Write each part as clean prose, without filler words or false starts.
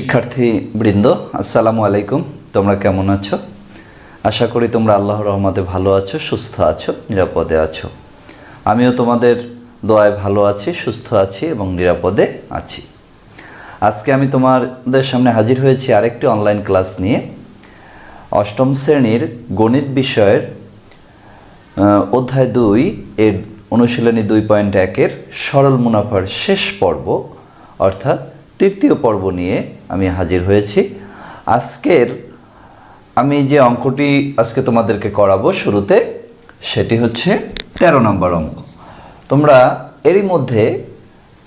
শিক্ষার্থী বৃন্দ আসসালামু আলাইকুম। তোমরা কেমন আছো? আশা করি তোমরা আল্লাহর রহমতে ভালো আছো, সুস্থ আছো, নিরাপদে আছো। আমিও তোমাদের দোয়ায় ভালো আছি, সুস্থ আছি এবং নিরাপদে আছি। আজকে আমি তোমাদের সামনে হাজির হয়েছি আরেকটি অনলাইন ক্লাস নিয়ে। অষ্টম শ্রেণীর গণিত বিষয়ের অধ্যায় 2 এর অনুশীলনী 2.1 সরল মুনাফার শেষ পর্ব অর্থাৎ তৃতীয় পর্ব নিয়ে আমি হাজির হয়েছি। আজকের আমি যে অঙ্কটি আজকে তোমাদেরকে করাবো শুরুতে, সেটি হচ্ছে 13 নম্বর অঙ্ক। তোমরা এরই মধ্যে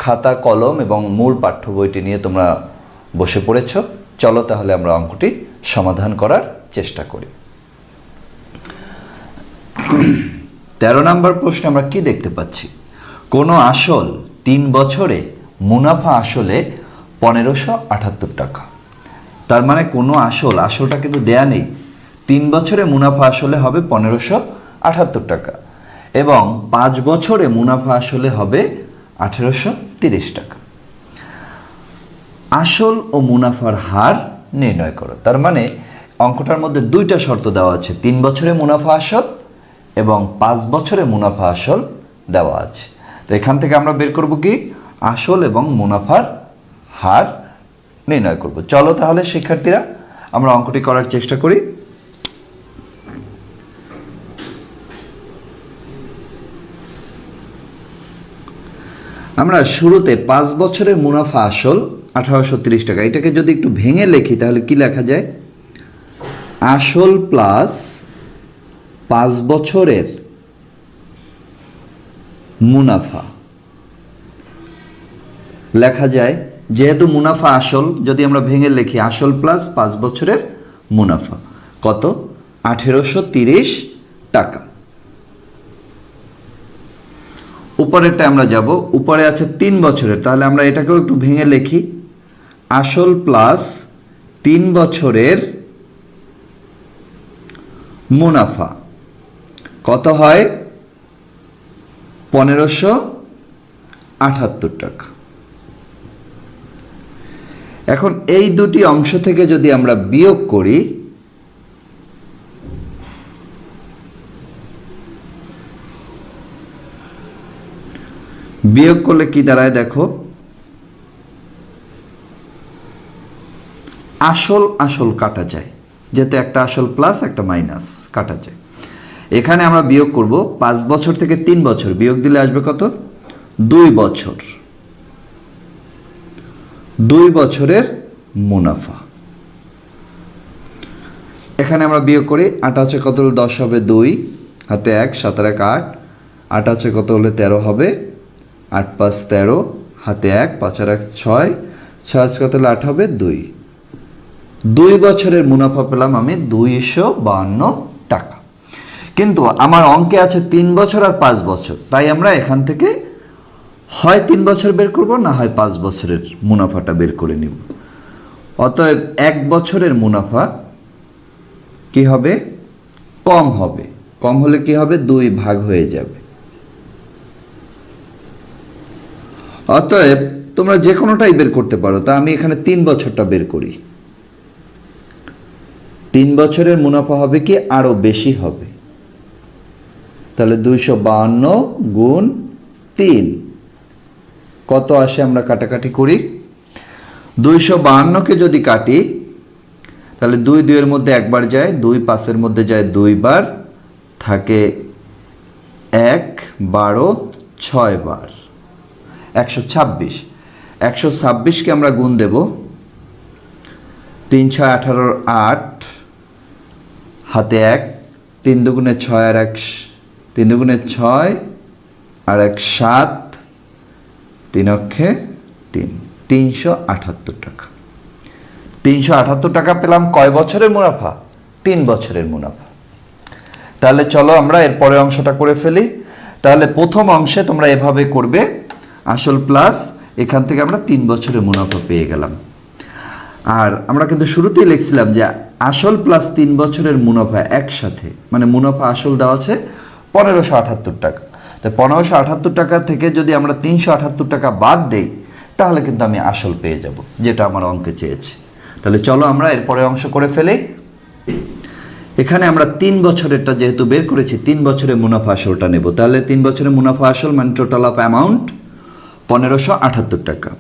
খাতা কলম এবং মূল পাঠ্য বইটি নিয়ে তোমরা বসে পড়েছ। চলো তাহলে আমরা অঙ্কটি সমাধান করার চেষ্টা করি। 13 নম্বর প্রশ্নে আমরা কি দেখতে পাচ্ছি? কোনো আসল 3 বছরে মুনাফা আসলে 1578 টাকা। তার মানে কোনো আসলটা কিন্তু দেয়া নেই। 3 বছরে মুনাফা আসলে হবে 1578 টাকা এবং 5 বছরে মুনাফা আসলে হবে 1830 টাকা। আসল ও মুনাফার হার নির্ণয় করো। তার মানে অঙ্কটার মধ্যে দুইটা শর্ত দেওয়া আছে, 3 বছরে মুনাফা আসল এবং 5 বছরে মুনাফা আসল দেওয়া আছে। তো এখান থেকে আমরা বের করব কি? আসল এবং মুনাফার হার নির্ণয় করব। চলো তাহলে শিক্ষার্থীরা আমরা অঙ্কটি করার চেষ্টা করি। আমরা শুরুতে 5 বছরের মুনাফা আসল 1830 টাকা, এটাকে যদি একটু ভেঙে লিখি তাহলে কি লেখা যায়? আসল প্লাস 5 বছরের মুনাফা লেখা যায়। যেহেতু মুনাফা আসল, যদি আমরা ভেঙে লিখি আসল প্লাস 5 বছরের মুনাফা কত? 1830 টাকা। উপরেরটা আমরা যাব, উপরে আছে 3 বছরের, তাহলে আমরা এটাকেও একটু ভেঙে লিখি। আসল প্লাস 3 বছরের মুনাফা কত হয়? 1578 টাকা। এখন এই দুটি অংশ থেকে যদি আমরা বিয়োগ করি, বিয়োগ করলে কি দাঁড়ায় দেখো? আসল কাটা যায়, যেহেতু একটা আসল প্লাস একটা মাইনাস কাটা যায়। এখানে আমরা বিয়োগ করব 5 বছর থেকে 3 বছর, বিয়োগ দিলে আসবে কত? 2 বছর। 2 বছরের মুনাফা। এখানে আমরা বিয়োগ করি, 8 আছে কত হলে 10 হবে 2, হাতে 1, 7 আর 1 8, 8 আছে কত হলে 13 হবে, 8 5 13, হাতে 1, 5 আর 1 6, 6 আছে কত হলে 8 হবে 2। 2 বছরের মুনাফা পেলাম আমি 252 টাকা। কিন্তু আমার অঙ্কে আছে 3 বছর আর 5 বছর, তাই আমরা এখান থেকে হয় 3 বছর বের করব, না হয় 5 বছরের মুনাফাটা বের করে নিব। অতএব 1 বছরের মুনাফা কি হবে? কম হবে। কম হলে কি হবে? 2 ভাগ হয়ে যাবে। অতএব তোমরা যে কোনোটাই বের করতে পারো, তা আমি এখানে 3 বছরটা বের করি। 3 বছরের মুনাফা হবে কি? আরো বেশি হবে। তাহলে 252 গুণ 3 কত আসে? আমরা কাটাকাটি করি। 252কে যদি কাটি তাহলে 2 2 এর মধ্যে একবার যায়, 2 5 এর মধ্যে যায় 2 বার, থাকে 1 12 6 বার, 126। 126কে আমরা গুণ দেব, 3 6 18 8, হাতে 1, 3 দুগুণে 6 আর 1, 3 দুগুণে 6 আর 1 7, 3 অক্ষে 3, 378 টাকা। 378 টাকা পেলাম কয় বছরের মুনাফা? 3 বছরের মুনাফা। তাহলে চলো আমরা এর পরের অংশটা করে ফেলি। তাহলে প্রথম অংশে তোমরা এভাবে করবে, আসল প্লাস এখান থেকে আমরা 3 বছরের মুনাফা পেয়ে গেলাম। আর আমরা কিন্তু শুরুতেই লিখছিলাম যে আসল প্লাস 3 বছরের মুনাফা একসাথে, মানে মুনাফা আসল দেওয়া আছে 1578 টাকা। তাই 1578 টাকা থেকে যদি আমরা 378 টাকা বাদ দেই তাহলে কিন্তু আমি আসল পেয়ে যাব, যেটা আমার অঙ্কে চেয়েছে। তাহলে চলো আমরা এর পরের অংশ করে ফেলি। এখানে আমরা 3 বছরেরটা যেহেতু বের করেছি, 3 বছরের মুনাফা আসলটা নেব। তাহলে 3 বছরের মুনাফা আসল মানে টোটাল অফ অ্যামাউন্ট 1578 টাকা।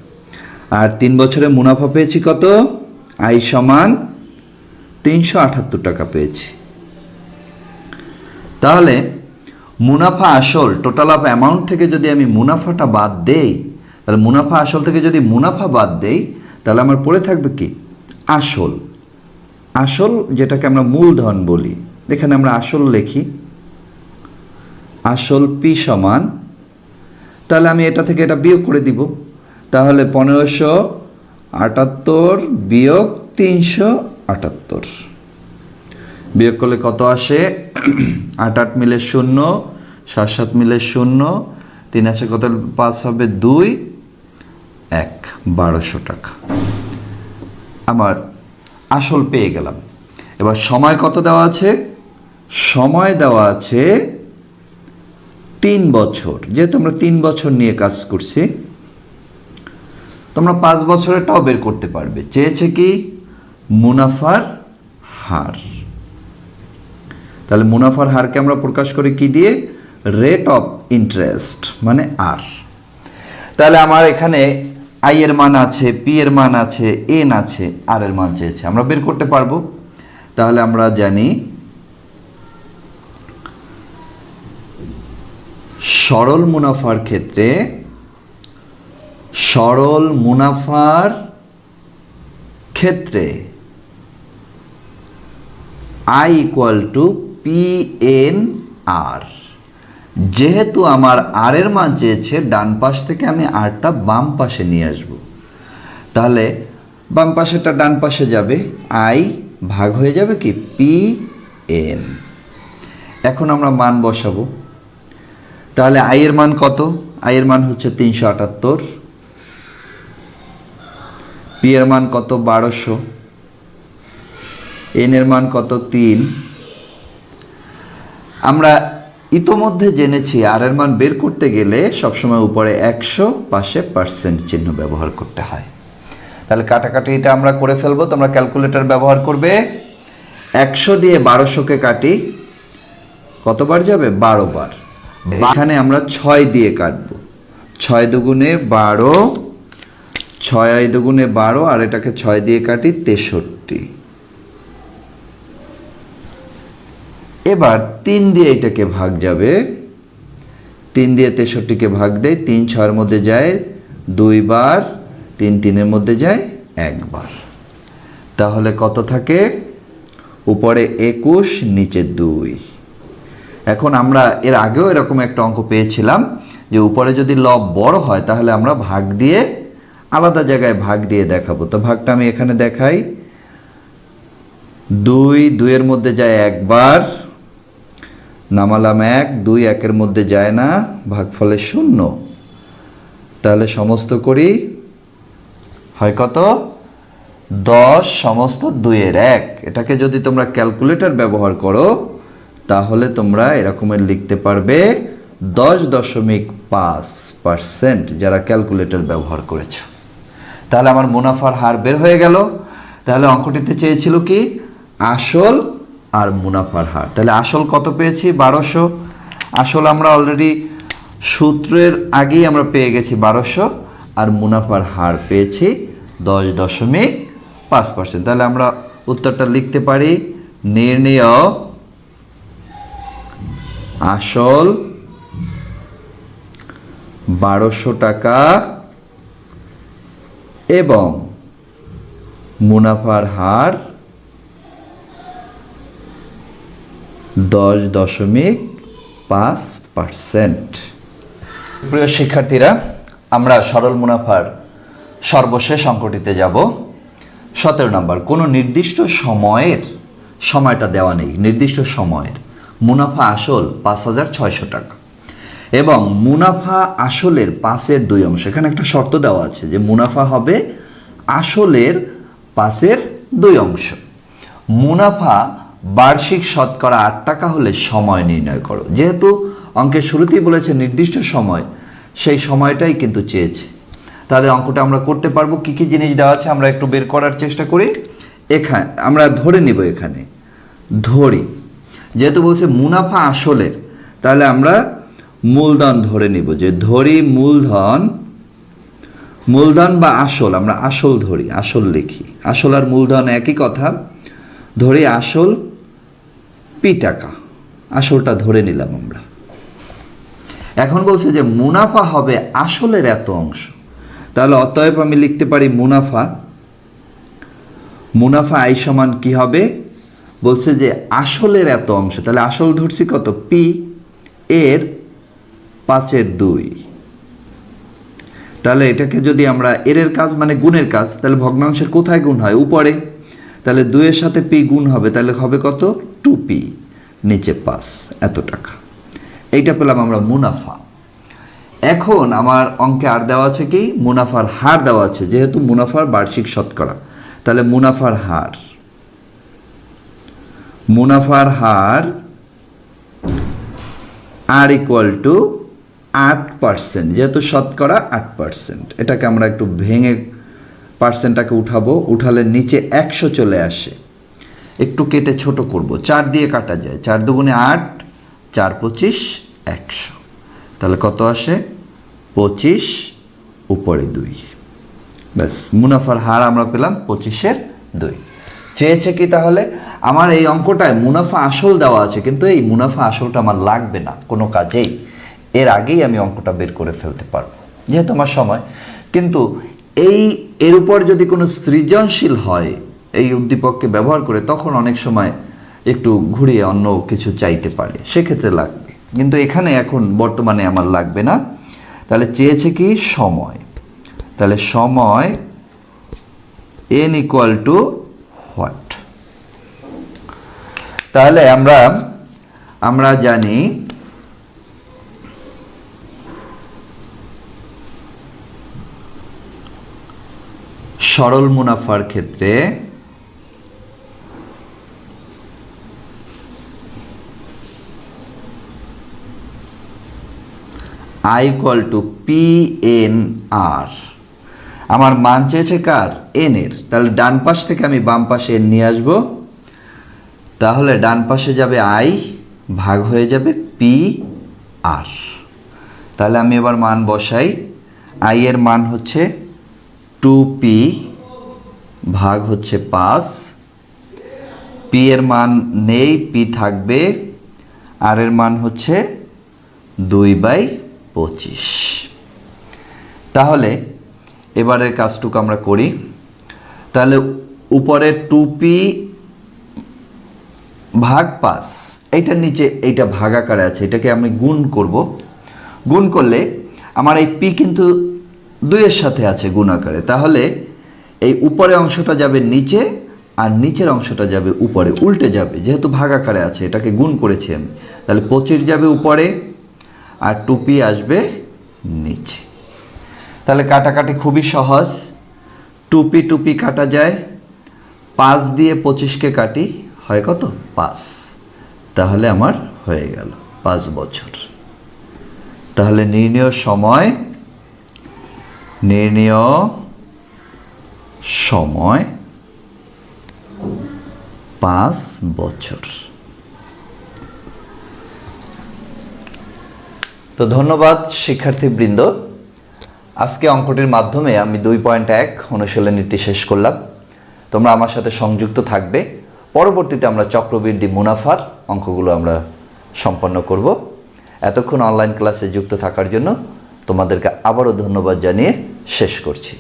আর 3 বছরের মুনাফা পেয়েছি কত? আয় সমান 378 টাকা পেয়েছি। তাহলে মুনাফা আসল টোটাল অফ অ্যামাউন্ট থেকে যদি আমি মুনাফাটা বাদ দেই, তাহলে মুনাফা আসল থেকে যদি মুনাফা বাদ দেই, তাহলে আমার পড়ে থাকবে কি? আসল। আসল যেটাকে আমরা মূলধন বলি, এখানে আমরা আসল লিখি, আসল পি সমান, তাহলে আমি এটা থেকে এটা বিয়োগ করে দিব। তাহলে 1578 বিয়োগ 378, বিয়োগ করলে কত আসে? 8 8 মিলে 0, 7 7 মিলে 0, 3 আছে কত? 5 হবে 2, 1, 1200 টাকা আমার আসল পেয়ে গেলাম। এবার সময় কত দেওয়া আছে? সময় দেওয়া আছে 3 বছর। যেহেতু আমরা 3 বছর নিয়ে কাজ করছি, তোমরা 5 বছরেরটাও বের করতে পারবে। চেয়েছে কি? মুনাফার হার। তাহলে মুনাফার হারকে আমরা প্রকাশ করি কি দিয়ে? রেট অফ ইন্টারেস্ট মানে আর। তাহলে আমার এখানে আই এর মান আছে, পি এর মান আছে, এন আছে, আর এর মান চেয়েছে, আমরা বের করতে পারবো। তাহলে আমরা জানি সরল মুনাফার ক্ষেত্রে, সরল মুনাফার ক্ষেত্রে I equal to P N R. যেহেতু আমার আর এর মান চেয়েছে, ডান পাশ থেকে আমি আরটা বাম পাশে নিয়ে আসব। তাহলে বাম পাশেটা ডান পাশে যাবে, আই ভাগ হয়ে যাবে কি? P N. এখন আমরা মান বসাবো। তাহলে আই এর মান কত? আই এর মান হচ্ছে 378, পি এর মান কত? 1200, এন এর মান কত? 3। আমরা ইতোমধ্যে জেনেছি আর এর মান বের করতে গেলে সবসময় উপরে 100, পাশে পার্সেন্ট চিহ্ন ব্যবহার করতে হয়। তাহলে কাটাকাটিটা আমরা করে ফেলবো, তোমরা ক্যালকুলেটর ব্যবহার করবে। 100 দিয়ে 1200কে কাটি, কতবার যাবে? 12 বার। এখানে আমরা 6 দিয়ে কাটবো, 6 দুগুণে 12, 6 দুগুণে 12, আর এটাকে 6 দিয়ে কাটি 63। এবার 3 দিয়ে এটাকে ভাগ যাবে, 3 দিয়ে 63কে ভাগ দেয়, 3 6-এর মধ্যে যায় 2 বার, 3 3-এর মধ্যে যায় 1 বার। তাহলে কত থাকে? উপরে 21, নিচে 2। এখন আমরা এর আগেও এরকম একটা অঙ্ক পেয়েছিলাম যে উপরে যদি লব বড় হয় তাহলে আমরা ভাগ দিয়ে আলাদা জায়গায় ভাগ দিয়ে দেখাবো। তো ভাগটা আমি এখানে দেখাই। 2 2-এর মধ্যে যায় 1 বার, নামালাম 1, 2 1-এর মধ্যে যায় না, ভাগফলে 0। তাহলে সমস্ত করি, হয় কত? 10 সমস্ত 2-এর 1। এটাকে যদি তোমরা ক্যালকুলেটর ব্যবহার করো তাহলে তোমরা এরকমের লিখতে পারবে 10.5%, যারা ক্যালকুলেটর ব্যবহার করেছ। তাহলে আমার মুনাফার হার বের হয়ে গেল। তাহলে অঙ্কটিতে চেয়েছিল কি? আসল আর মুনাফার হার। তাহলে আসল কত পেয়েছি? 1200। আসল আমরা অলরেডি সূত্রের আগেই আমরা পেয়ে গেছি 1200, আর মুনাফার হার পেয়েছি 10.5%। তাহলে আমরা উত্তরটা লিখতে পারি, নির্ণেয় আসল 1200 টাকা এবং মুনাফার হার 10.5%। প্রিয় শিক্ষার্থীরা, আমরা সরল মুনাফার সর্বশেষ অঙ্কটিতে যাব। 17 নম্বর। কোনো নির্দিষ্ট সময়টা দেওয়া নেই, নির্দিষ্ট সময়ের মুনাফা আসল 5600 টাকা এবং মুনাফা আসলের 5-এর 2 অংশ। এখানে একটা শর্ত দেওয়া আছে যে মুনাফা হবে আসলের 5-এর 2 অংশ। মুনাফা বার্ষিক শতকরা 8 টাকা হলে সময় নির্ণয় করো। যেহেতু অঙ্কের শুরুতেই বলেছে নির্দিষ্ট সময়, সেই সময়টাই কিন্তু চেয়েছে। তাহলে অঙ্কটা আমরা করতে পারবো। কি কি জিনিস দেওয়া আছে আমরা একটু বের করার চেষ্টা করি। এখানে আমরা ধরে নিব, এখানে ধরি, যেহেতু বলছে মুনাফা আসলের, তাহলে আমরা মূলধন ধরে নিব, যে ধরি মূলধন, মূলধন বা আসল, আমরা আসল ধরি, আসল লিখি, আসল আর মূলধন একই কথা। ধরি আসল পি টাকা, আসলটা ধরে নিলাম আমরা। এখন বলছে যে মুনাফা হবে আসলের এত অংশ, তাহলে অতএব আমি লিখতে পারি মুনাফা, মুনাফা আই সমান কি হবে, বলছে যে আসলের এত অংশ, তাহলে আসল ধরছি কত, পি এর 5/2। তাহলে এটাকে যদি আমরা এর কাজ মানে গুণের কাজ, তাহলে ভগ্নাংশের কোথায় গুণ হয়, উপরে, তাহলে 2 এর সাথে পি গুণ হবে, তাহলে হবে কত, 2p, নিচে 5, এত টাকা। এইটা পেলাম আমরা মুনাফা। এখন আমার অঙ্কে আর দেওয়া আছে কি, মুনাফার হার দেওয়া আছে, যেহেতু মুনাফার বার্ষিক শতকরা, তাহলে মুনাফার হার, মুনাফার হার আর ইকুয়াল টু 8%, যেহেতু শতকরা 8%। এটাকে আমরা একটু ভেঙে পার্সেন্টটাকে উঠাবো, উঠালে নিচে 100 চলে আসে, একটু কেটে ছোট করব, 4 দিয়ে কাটা যায়, 4 দুগুণে 8, 4 25, 100, তাহলে কত আসে, 25 উপরে 2। ব্যাস, মুনাফার হার আমরা পেলাম 25/2। চেয়েছে কি তাহলে, আমার এই অঙ্কটায় মুনাফা আসল দেওয়া আছে, কিন্তু এই মুনাফা আসলটা আমার লাগবে না কোনো কাজেই, এর আগেই আমি অঙ্কটা বের করে ফেলতে পারবো যেহেতু আমার সময়। কিন্তু এর উপর যদি কোনো সৃজনশীল হয় এই উদ্দীপককে ব্যবহার করে, তখন অনেক সময় একটু ঘুরিয়ে অন্য কিছু চাইতে পারে, সেক্ষেত্রে লাগবে, কিন্তু এখানে এখন বর্তমানে আমার লাগবে না। তাহলে চেয়েছে কি সময়, তাহলে সময় n ইকুয়াল টু হোয়াট। তাহলে আমরা জানি সরল মুনাফার ক্ষেত্রে I ইকুয়াল টু PNR, আমার মান চেয়েছে কার, n এর, তাহলে ডান পাশ থেকে আমি বাম পাশে n নিয়ে আসবো, তাহলে ডান পাশে যাবে I, ভাগ হয়ে যাবে PR। তাহলে আমি এবার মান বসাই, I এর মান হচ্ছে 2p ভাগ হচ্ছে 5, p এর মান নেই, p থাকবে, আর এর মান হচ্ছে 2/25। তাহলে এবারের কাজটুকু আমরা করি, তাহলে উপরে 2p ভাগ 5, এইটার নিচে এইটা ভাগাকারে আছে, এটাকে আমি গুণ করব, গুণ করলে আমার এই p কিন্তু 2 এর সাথে আছে গুণ আকারে, তাহলে এই উপরে অংশটা যাবে নিচে আর নিচের অংশটা যাবে উপরে, উল্টে যাবে, যেহেতু ভাগাকারে আছে, এটাকে গুণ করেছি আমি, তাহলে 25 যাবে উপরে আর 2p আসবে নিচে। তাহলে কাটাকাটি খুবই সহজ, 2p কাটা যায়, 5 দিয়ে 25কে কাটি, হয় কত, 5, তাহলে আমার হয়ে গেল 5 বছর। তাহলে নির্ণয় সময় 5 বছর। তো ধন্যবাদ শিক্ষার্থীবৃন্দ, আজকে অঙ্কটির মাধ্যমে আমি 2.1 অনুশীলনীটি শেষ করলাম। তোমরা আমার সাথে সংযুক্ত থাকবে, পরবর্তীতে আমরা চক্রবৃদ্ধি মুনাফার অঙ্কগুলো আমরা সম্পন্ন করব। এতক্ষণ অনলাইন ক্লাসে যুক্ত থাকার জন্য তোমাদেরকে আবারও ধন্যবাদ জানিয়ে শেষ করছি।